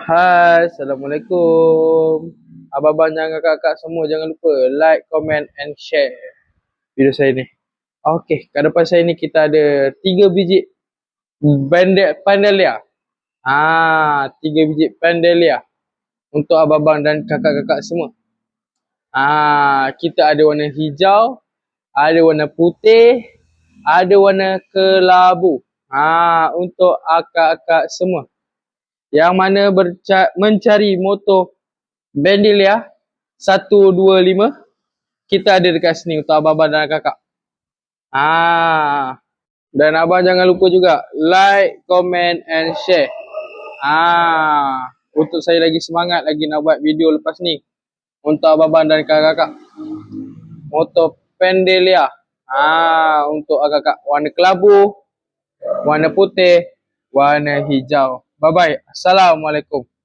Hai, Assalamualaikum. Abang-abang dan kakak-kakak semua jangan lupa like, comment and share video saya ni. Okey, kat depan saya ni kita ada 3 biji Pandalia. 3 biji Pandalia untuk abang-abang dan kakak-kakak semua. Kita ada warna hijau, ada warna putih, ada warna kelabu. Untuk akak-akak semua yang mana mencari motor Bendelia 125, kita ada dekat sini untuk abang-abang dan kakak. Dan abang jangan lupa juga like, comment and share. Untuk saya lagi semangat lagi nak buat video lepas ni untuk abang-abang dan kakak-kakak. Motor Bendelia. Untuk kakak warna kelabu, warna putih, warna hijau. Bye bye. Assalamualaikum.